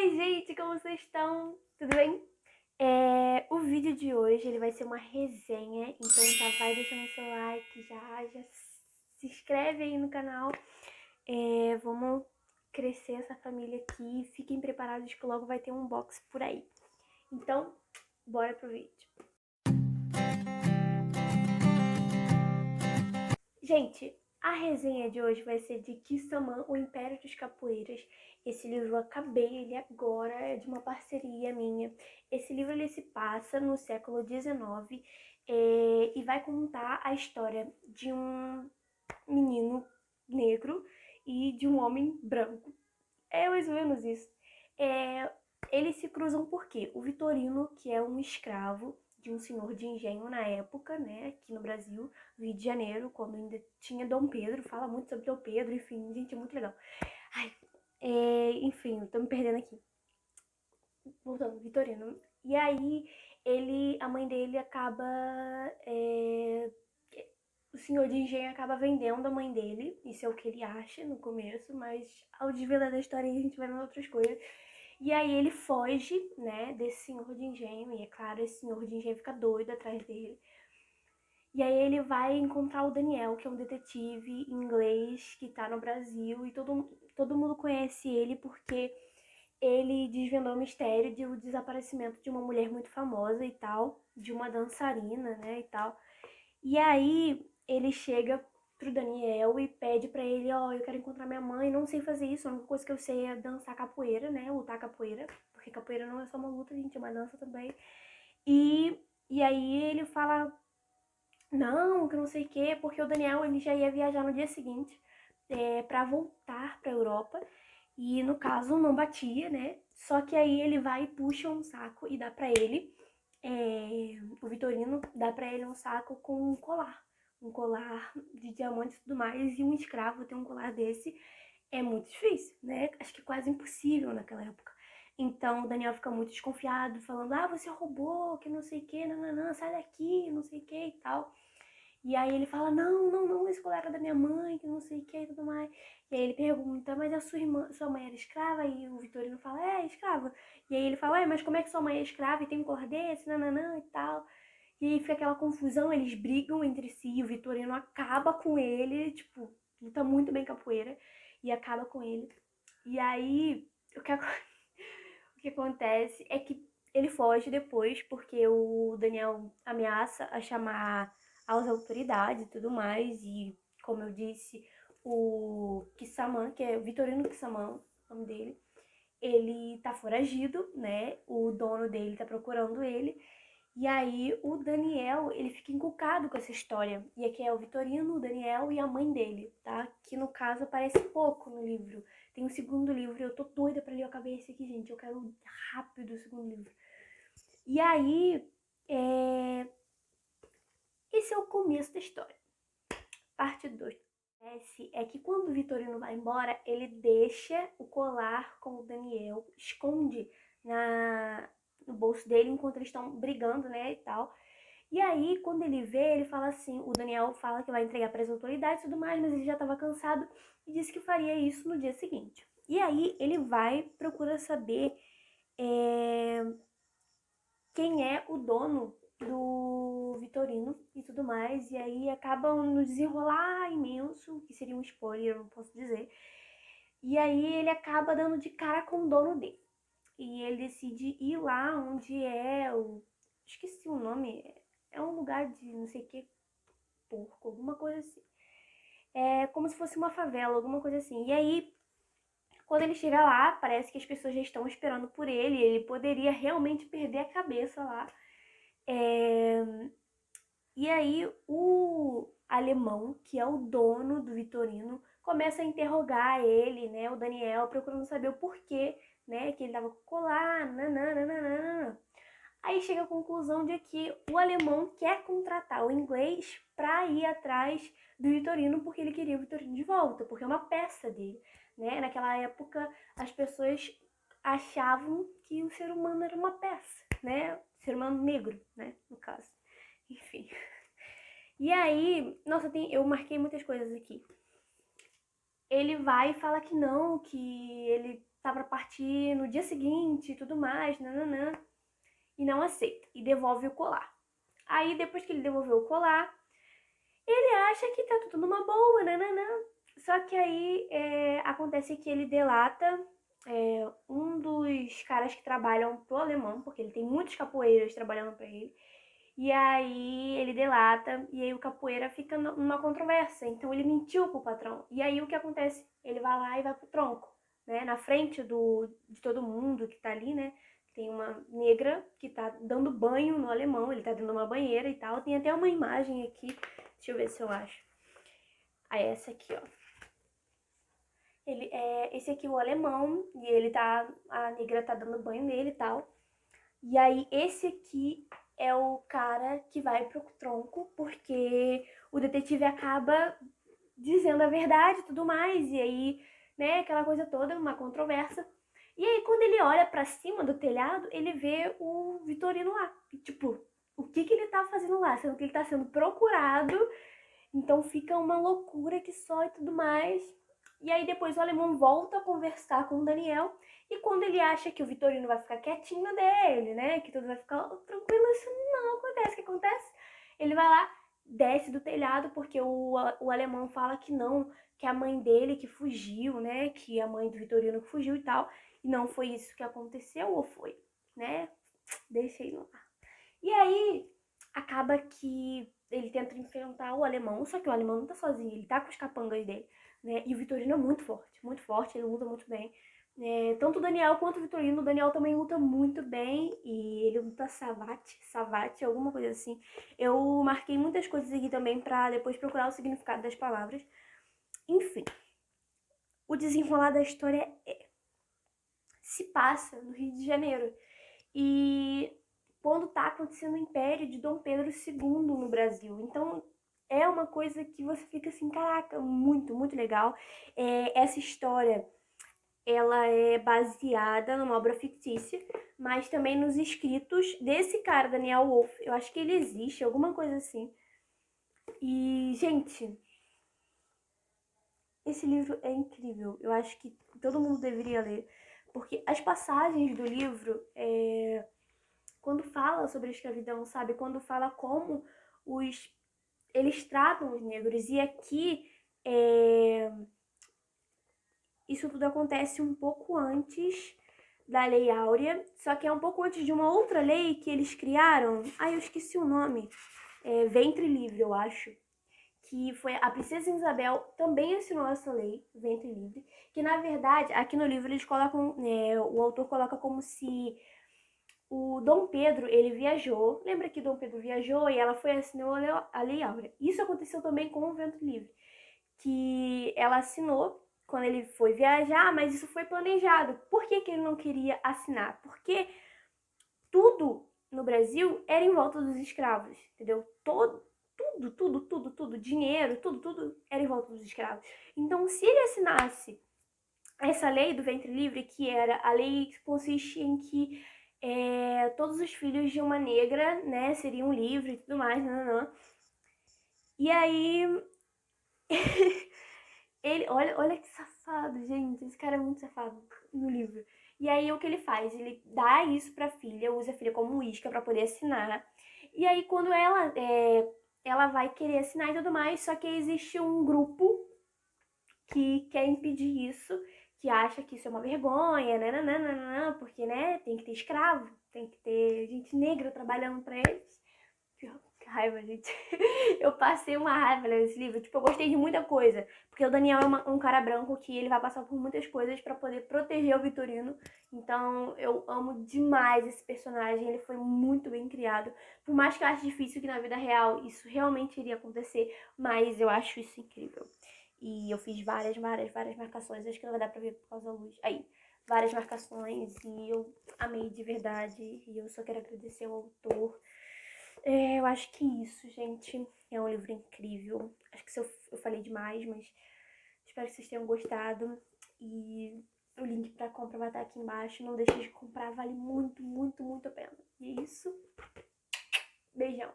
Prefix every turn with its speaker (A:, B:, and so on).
A: Oi, gente, como vocês estão? Tudo bem? O vídeo de hoje ele vai ser uma resenha, então já vai deixando seu like, já se inscreve aí no canal. Vamos crescer essa família aqui, fiquem preparados que logo vai ter um unboxing por aí. Então, bora pro vídeo. Gente, a resenha de hoje vai ser de Kissaman, o Império dos Capoeiras. Esse livro eu acabei ele agora, é de uma parceria minha. Esse livro ele se passa no século XIX e vai contar a história de um menino negro e de um homem branco. É mais ou menos isso. É, Eles se cruzam porque o Vitorino, que é um escravo de um senhor de engenho na época, né, aqui no Brasil, no Rio de Janeiro, quando ainda tinha Dom Pedro, fala muito sobre Dom Pedro, enfim, gente, é muito legal. Ai, enfim, eu tô me perdendo aqui. Voltando, Vitorino. E aí, a mãe dele acaba, o senhor de engenho acaba vendendo a mãe dele, isso é o que ele acha no começo, mas ao desvendar da história a gente vai vendo outras coisas. E aí ele foge, né, desse senhor de engenho, e é claro, esse senhor de engenho fica doido atrás dele. E aí ele vai encontrar o Daniel, que é um detetive inglês que tá no Brasil, e todo mundo conhece ele porque ele desvendou o mistério do desaparecimento de uma mulher muito famosa e tal, de uma dançarina, né, e tal. E aí ele chega pro Daniel e pede pra ele, ó, eu quero encontrar minha mãe, não sei fazer isso, a única coisa que eu sei é dançar capoeira, né, lutar capoeira, porque capoeira não é só uma luta, gente, é uma dança também. E, e aí ele fala, não, que não sei o quê, porque o Daniel ele já ia viajar no dia seguinte pra voltar pra Europa, e no caso não batia, né, só que aí ele vai e puxa um saco e dá pra ele, o Vitorino dá pra ele um saco com um colar de diamantes e tudo mais, e um escravo ter um colar desse é muito difícil, né? Acho que quase impossível naquela época. Então o Daniel fica muito desconfiado, falando, ah, você roubou, que não sei o que, não, sai daqui, não sei o que e tal. E aí ele fala, não, esse colar era da minha mãe, que não sei o que e tudo mais. E aí ele pergunta, mas a sua mãe era escrava? E o Vitorino fala, escrava. E aí ele fala, mas como é que sua mãe é escrava e tem um colar desse, nananã e tal. E aí fica aquela confusão, eles brigam entre si, e o Vitorino acaba com ele, tipo, luta muito bem capoeira, e acaba com ele. E aí, o que acontece é que ele foge depois, porque o Daniel ameaça a chamar as autoridades e tudo mais, e como eu disse, o Kissaman, que é o Vitorino Kissaman, o nome dele, ele tá foragido, né? O dono dele tá procurando ele. E aí o Daniel, ele fica encucado com essa história. E aqui é o Vitorino, o Daniel e a mãe dele, tá? Que no caso aparece pouco no livro. Tem o segundo livro, eu tô doida pra ler, eu acabei esse aqui, gente. Eu quero rápido o segundo livro. E aí, esse é o começo da história. Parte 2. É que quando o Vitorino vai embora, ele deixa o colar com o Daniel, esconde no bolso dele enquanto eles estão brigando, né, e tal. E aí, quando ele vê, ele fala assim, o Daniel fala que vai entregar para as autoridades e tudo mais, mas ele já estava cansado e disse que faria isso no dia seguinte. E aí, ele vai, procura saber quem é o dono do Vitorino e tudo mais, e aí acabam no desenrolar imenso, que seria um spoiler, eu não posso dizer. E aí ele acaba dando de cara com o dono dele. E ele decide ir lá onde é o... esqueci o nome, é um lugar de não sei o que, porco, alguma coisa assim. É como se fosse uma favela, alguma coisa assim. E aí, quando ele chega lá, parece que as pessoas já estão esperando por ele, ele poderia realmente perder a cabeça lá. E aí o alemão, que é o dono do Vitorino, começa a interrogar ele, né, o Daniel, procurando saber o porquê, né, que ele tava com colar, nananana. Aí chega à conclusão de que o alemão quer contratar o inglês para ir atrás do Vitorino porque ele queria o Vitorino de volta, porque é uma peça dele, né? Naquela época as pessoas achavam que o ser humano era uma peça, né? O ser humano negro, né, no caso. Enfim. E aí, nossa, eu marquei muitas coisas aqui. Ele vai e fala que não, que ele tá pra partir no dia seguinte e tudo mais, nananã, e não aceita, e devolve o colar. Aí, depois que ele devolveu o colar, ele acha que tá tudo numa boa, nananã. Só que aí acontece que ele delata um dos caras que trabalham pro alemão, porque ele tem muitos capoeiras trabalhando pra ele. E aí ele delata, e aí o capoeira fica numa controvérsia. Então ele mentiu pro patrão. E aí o que acontece? Ele vai lá e vai pro tronco, né? Na frente de todo mundo que tá ali, né? Tem uma negra que tá dando banho no alemão, ele tá dentro de uma banheira e tal. Tem até uma imagem aqui, deixa eu ver se eu acho. Ah, essa aqui, ó. Esse aqui é o alemão, e a negra tá dando banho nele e tal. E aí esse aqui é o cara que vai pro tronco, porque o detetive acaba dizendo a verdade e tudo mais, e aí, né, aquela coisa toda, uma controvérsia. E aí, quando ele olha pra cima do telhado, ele vê o Vitorino lá. E, tipo, o que ele tá fazendo lá? Sendo que ele tá sendo procurado, então fica uma loucura que só e tudo mais. E aí depois o alemão volta a conversar com o Daniel, e quando ele acha que o Vitorino vai ficar quietinho dele, né, que tudo vai ficar tranquilo, isso não acontece. O que acontece? Ele vai lá, desce do telhado, porque o alemão fala que não, que é a mãe dele que fugiu, né, que é a mãe do Vitorino que fugiu e tal, e não foi isso que aconteceu, ou foi, né, deixa aí no ar. E aí, acaba que ele tenta enfrentar o alemão, só que o alemão não tá sozinho, ele tá com os capangas dele, né? E o Vitorino é muito forte, ele luta muito bem. Tanto o Daniel quanto o Vitorino, o Daniel também luta muito bem, e ele luta savate, alguma coisa assim. Eu marquei muitas coisas aqui também pra depois procurar o significado das palavras. Enfim, o desenrolar da história se passa no Rio de Janeiro. E quando tá acontecendo o Império de Dom Pedro II no Brasil. Então é uma coisa que você fica assim, caraca, muito, muito legal. Essa história, ela é baseada numa obra fictícia, mas também nos escritos desse cara, Daniel Wolff. Eu acho que ele existe, alguma coisa assim. E, gente, esse livro é incrível. Eu acho que todo mundo deveria ler, porque as passagens do livro, quando fala sobre a escravidão, sabe? Quando fala como eles tratam os negros. E aqui, isso tudo acontece um pouco antes da Lei Áurea, só que é um pouco antes de uma outra lei que eles criaram. Ai, eu esqueci o nome. Ventre Livre, eu acho. Que foi a Princesa Isabel também assinou essa lei, Ventre Livre, que na verdade, aqui no livro eles colocam, o autor coloca como se o Dom Pedro, ele viajou, lembra que Dom Pedro viajou e ela foi assinou a Lei Áurea. Isso aconteceu também com o Ventre Livre, que ela assinou quando ele foi viajar, mas isso foi planejado. Por que ele não queria assinar? Porque tudo no Brasil era em volta dos escravos, entendeu? Tudo, dinheiro, tudo era em volta dos escravos. Então, se ele assinasse essa lei do ventre livre, que era a lei que consiste em que todos os filhos de uma negra, né, seriam livres e tudo mais, nananã. E aí, olha que safado, gente, esse cara é muito safado no livro. E aí, o que ele faz? Ele dá isso pra filha, usa a filha como isca pra poder assinar. E aí, quando ela vai querer assinar e tudo mais, só que existe um grupo que quer impedir isso, que acha que isso é uma vergonha, nananana, porque, né, tem que ter escravo, tem que ter gente negra trabalhando pra eles. Que raiva, gente. Eu passei uma raiva nesse livro. Tipo, eu gostei de muita coisa. Porque o Daniel é um cara branco que ele vai passar por muitas coisas pra poder proteger o Vitorino. Então, eu amo demais esse personagem. Ele foi muito bem criado. Por mais que eu ache difícil que na vida real isso realmente iria acontecer, mas eu acho isso incrível. E eu fiz várias marcações. Acho que não vai dar pra ver por causa da luz. Aí, várias marcações. E eu amei de verdade. E eu só quero agradecer ao autor. Eu acho que isso, gente. É um livro incrível. Acho que eu falei demais, mas espero que vocês tenham gostado. E o link pra compra vai estar aqui embaixo. Não deixe de comprar, vale muito, muito, muito a pena. E é isso. Beijão.